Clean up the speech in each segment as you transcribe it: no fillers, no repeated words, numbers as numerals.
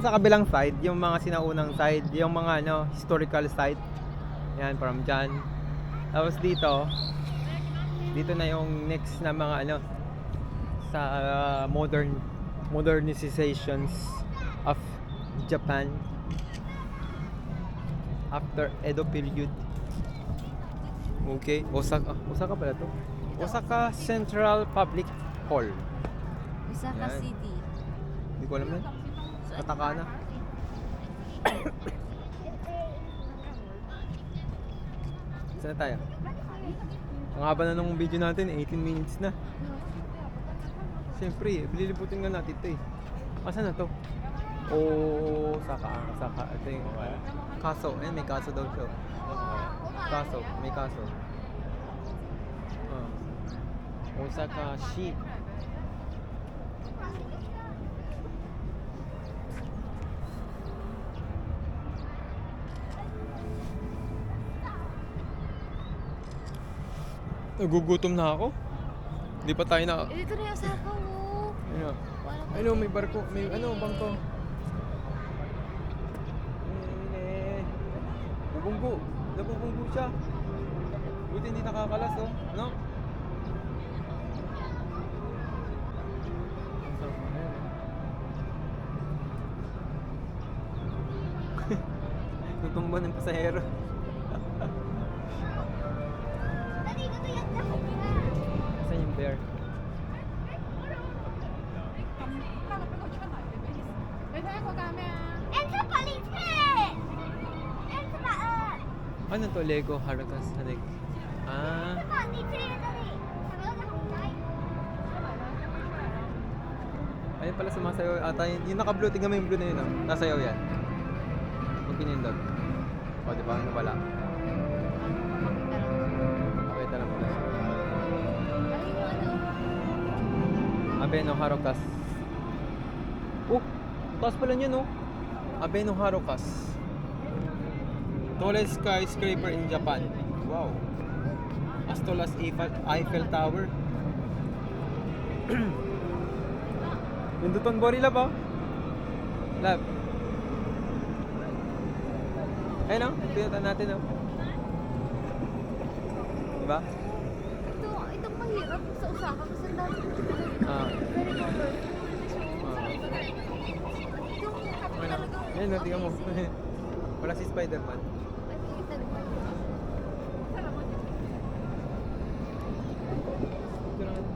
Sa kabilang side, yung mga sinaunang side, yung mga historical site. Yan, from dyan. Tapos dito na yung next na mga sa modernizations of Japan after Edo period. Okay, Osaka pala to. Osaka Central Public Hall. Osaka Yan. City. Hindi ko alam yan. Katakana. Saan na tayo? Ang haba na nung video natin, 18 minutes na. Siyempre, bililiputin nga natin ito eh. Asan na to? Osaka. Ito yung kaso. Ayan, may kaso daw siya. May kaso. Osaka Shi. Nagugutom na ako. Hindi pa tayo na... Dito na yung Osaka mo. May barko. May bangko. Nabubunggo siya. Buti hindi nakakalas, oh. No? Tutumba ng pasahero. Saan yung bear? Ano to? Lego Harakas Hanek. Ayun pala sumasayaw ata yung naka-blue. Tingnan mo yung blue na yun, oh. Nasayaw yan. Pag pinindot. O, diba? Nawala. Okay, tala mo na siya. Abeno Harukas. Taas pala niya, no? Abeno Harukas. Tallest skyscraper in Japan. Wow. As tall as Eiffel Tower. Yung Dotonbori Lab, oh. Lab. Ayun, oh. Pinuntan natin, oh. Diba? Itong mahirap sa Osaka kasi ang dami. Very covered. Ayun, oh. Tingnan mo. Wala si Spider-Man.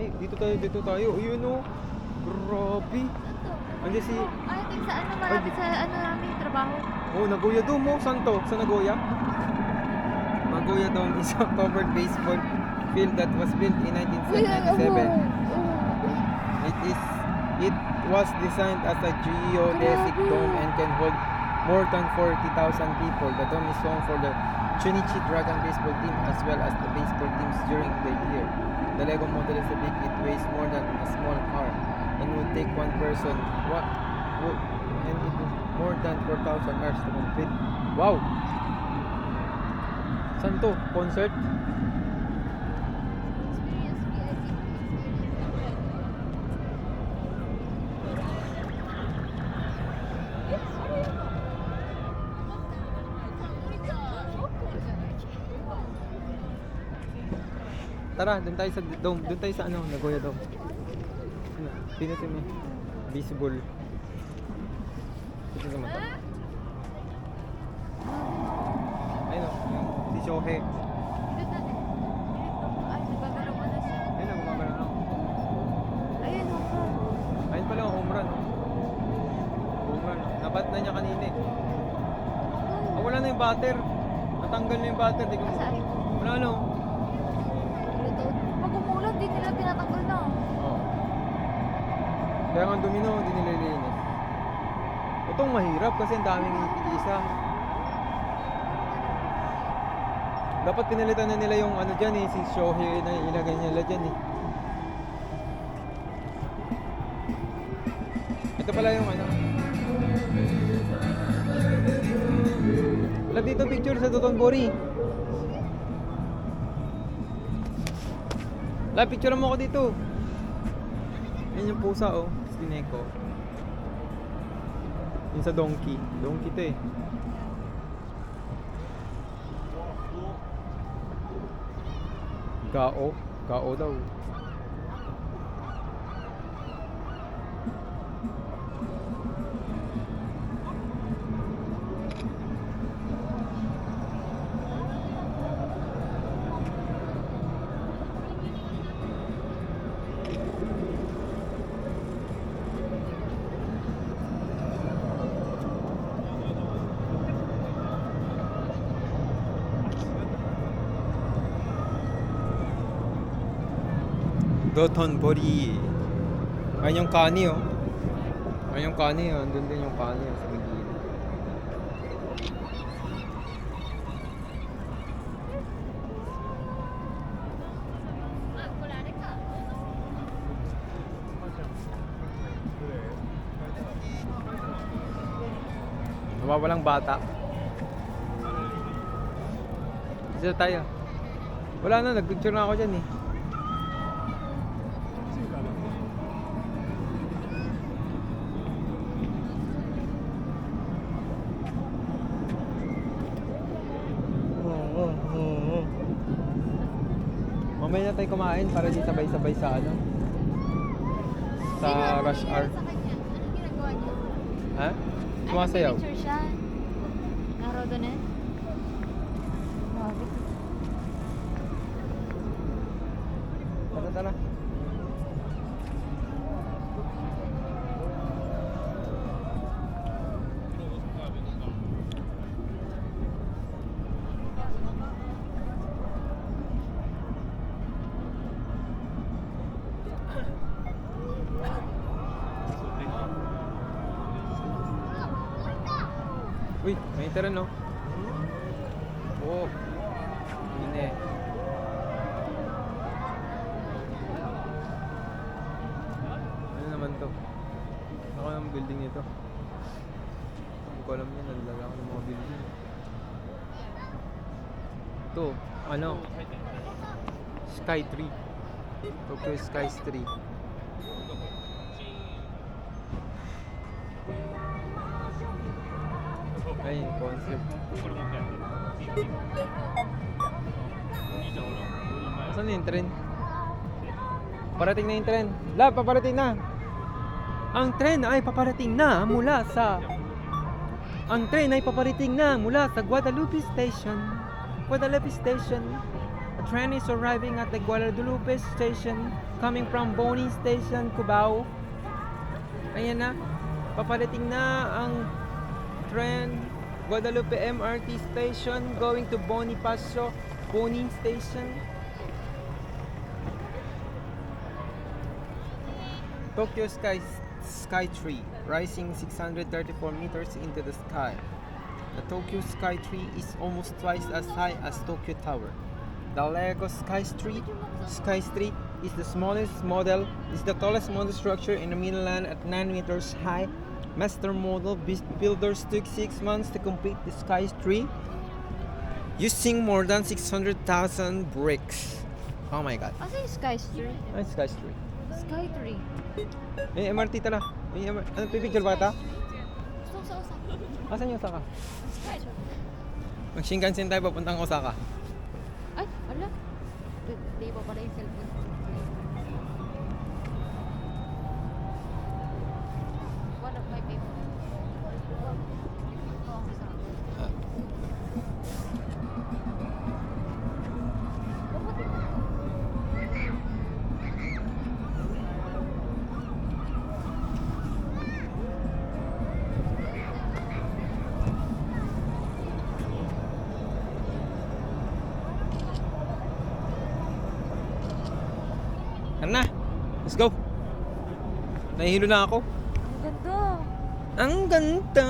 Ay, dito tayo. Ayun, oh. Grabe. Andiyan si... I think sa malapit sa namin trabaho. Nagoya Dome, oh. Saan to? Sa Nagoya? Nagoya Dome is a covered baseball field that was built in 1997. It was designed as a geodesic dome and can hold more than 40,000 people. The dome is home for the Chunichi Dragon baseball team as well as the baseball teams during the year. The Lego model is so big it weighs more than a small car and would take one person and it is more than 4,000 hours to complete. Wow! Saan to? Concert? Tara, doon tayo sa dome. Doon tayo sa Nagoya Dome. Pinutin mo. Visible. Ito naman to. Ayun o. Si Shohei. Ay, nagagalaw mo na siya. Ayun o, gumagano na. Ayun, home run. Ayun pala ang home run. Home run. Nabat na niya kanina eh. Wala na yung batter. Natanggal na yung batter. Di ko... Saan? Wala na. Pag umulan, di nila tinatanggal na. Kaya nga domino, hindi nililinis. Itong mahirap kasi ang daming isa. Dapat pinalitan na nila yung dyan eh, si Shohei na ilagay nila dyan eh. Ito pala yung Wala dito picture sa Dotonbori. La, picture mo ako dito. Yan yung pusa, oh. Si Neko. Yung sa Donkey. Donkey to eh. Gao. Gao daw. Dotonbori. Ayun yung kani oh. Ayun yung kani oh. Andun din yung kani oh, sa may gilid. Nawawalang bata. Isa tayo. Wala na, nag-picture na ako dyan eh. Mamaya na tayo kumain para di sabay-sabay sa ano. Sa rush hour. Sa kanya, anong ginagawa niya? Ha? Sumasayaw. Picture siya. Naraw doon eh. Grabe. Tara, tara. Uy, may tara no? Oo. Hindi. Ano naman to? Ako ng building nito. Hindi ko alam yan, nalala ako ng mga building. Ito, ano? Sky Tree. Tokyo Sky Tree. Ay, yung concept. Saan na yung tren? Parating na yung tren. Lab, paparating na! Ang tren ay paparating na mula sa... Ang tren ay paparating na mula sa Guadalupe Station. Guadalupe Station. A train is arriving at the Guadalupe Station coming from Boni Station, Cubao. Ayan na. Paparating na ang tren Guadalupe MRT Station going to Bonifacio Boni Station. Tokyo Sky Tree rising 634 meters into the sky. The Tokyo Sky Tree is almost twice as high as Tokyo Tower. The Lego Sky Street is the tallest model structure in the mainland at 9 meters high. Master model builders took 6 months to complete the Sky Tree using more than 600,000 bricks. Oh my god. Asa yung Sky Street? Ay, Sky Tree. Sky Tree. May MRT tala. May ano, pipicture ba ata? Gusto ko sa Osaka. Asan yung Osaka? Sky Tree. Mag-Shinkansen tayo papuntang Osaka. Ay, wala. Di ba pala yung cellphone? One of my favorite. Oh, Osaka. Tara na. Let's go. Nahihilo na ako. Ang ganda. Ang ganda.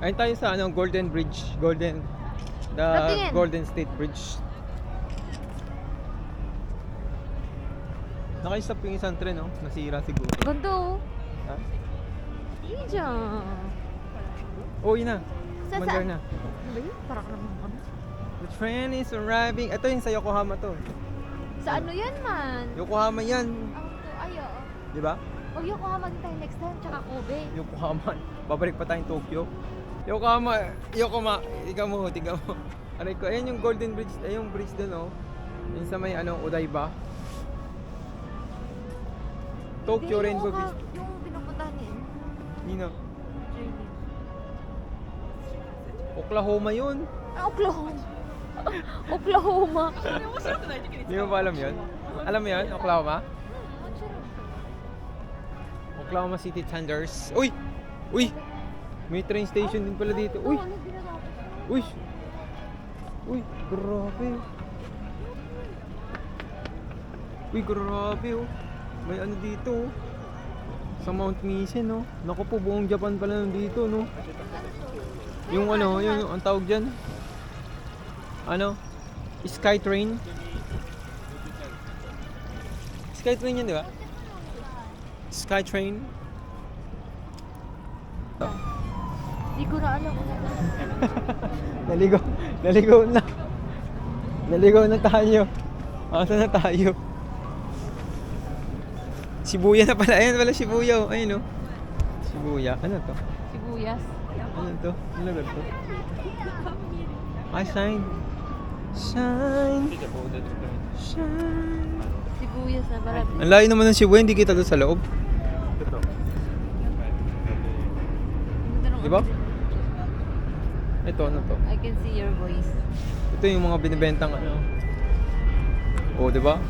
Ayun tayo sa ano, Golden Bridge. Patingin. Golden State Bridge. Naka-stop yung isang tren, no? Nasira siguro. Ganda oh. Ha? Yun dyan. Oh, yun na. Sa Mandar saan? na. Ano ba yun? Parang naman ano. The train is arriving. Ito yung sa Yokohama to. Sa ano yan man? Yokohama yan. Ako to, ayo. Di ba? Huwag Yokohama din tayo next time, tsaka Kobe. Yokohama. Babalik pa tayong Tokyo. Yokohama. Tingnan mo. Aray ko, ayan yung Golden Bridge, ayun yung bridge doon, oh. Yung sa may Odaiba. Tokyo Hindi, Rainbow yung Bridge. Yung pinupuntahan niya. Nino. Journey. Oklahoma yun. Oklahoma. Oklahoma. Hindi mo ba alam yun? Alam mo yun, Oklahoma? Oklahoma City Thunders. Uy! May train station din pala dito. Uy! Ano ginagawa? Uy, grabe. Grabe, oh. May ano dito, oh. Sa Mount Misen, no? Naku po, buong Japan pala nandito, no? Yung yung ang tawag dyan? Skytrain? Skytrain yan, di ba? Skytrain? Hindi ko na alam. Naligaw na tayo. Asa na tayo? Shibuya na pala. Ayan pala Shibuya. Ayun, oh. Shibuya. Ano to? Sibuyas. Ano to? Ano lugar to? Shine. Sibuyas na barat. Ang layo naman ng Shibuya. Hindi kita doon sa loob. Di ba? Ito, ano to? I can see your voice. Ito yung mga binibentang Oh, di ba?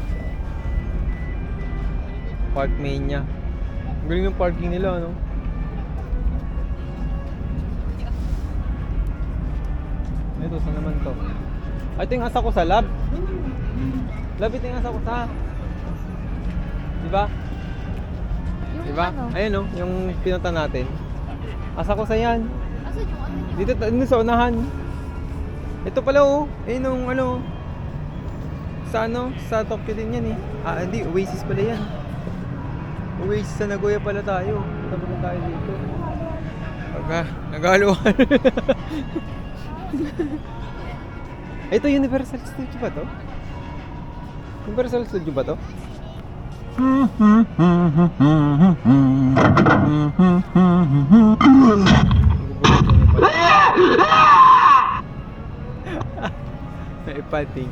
Parkmania. Ang galing ng parking nila, ano? Ito, saan naman to? Ito yung asa ko sa lab. Lab, ito yung asa ko sa... Di ba? Yung Di ba? ano? Ayun, oh, yung pinunta natin. Asa ko sa yan. Asan yung ano niya? Dito sa unahan. Ito pala, oh. Ayun yung sa Tokyo din yan, eh. Hindi, Oasis pala yan. Oasis sa Nagoya pala tayo. Tapos na tayo dito. Nag-aaluhan. Ito, Universal Studio ba to? Universal Studio ba to? May pating.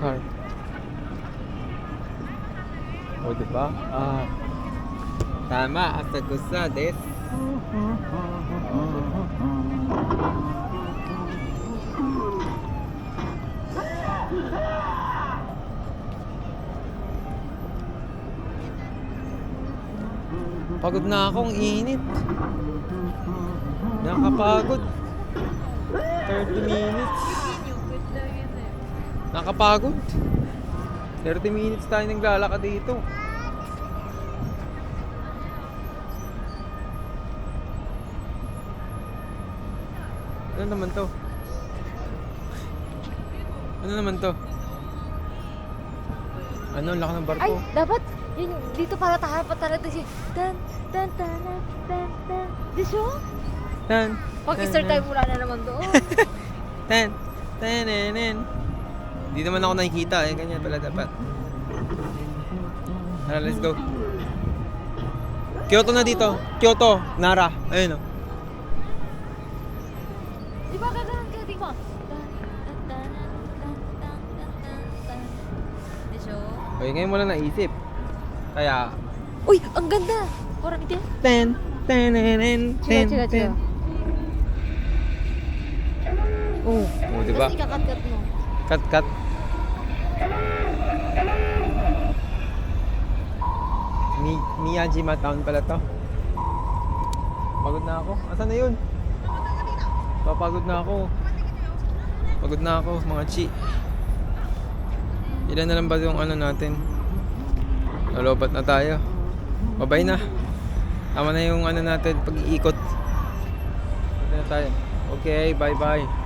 Car. O, diba? Tama, asakusa desu. Pagod na akong init. Nakapagod. 30 minutes. Nakapagod. 30 minutes tayo naglalakad dito. Ano naman to? Ano naman to? Ano, ang laki ng barko? Ay, dapat yun, dito para tahapan talaga si tan. Di siya? Tan. Pag start tayo mula na naman doon. Tan. Hindi naman ako nakikita, eh. Ganyan pala dapat. Tara, let's go. Kyoto na dito. Kyoto, Nara. Ayun, oh. Di ba gaganon ka? Di ba? Di siya? Okay, ngayon mo lang naisip. Kaya, Uy, ang ganda! Parang ito yan. Chiga. Oh, diba? Tapos ikakat-kat mo. Cut. Miyajima Town pala to. Pagod na ako. Asan na yun? Papagod na ako. Pagod na ako, mga chi. Ilan na lang ba yung natin? Nalobat na tayo. Babay na. Tama na yung natin pag-iikot. Pagod na tayo. Okay, bye-bye.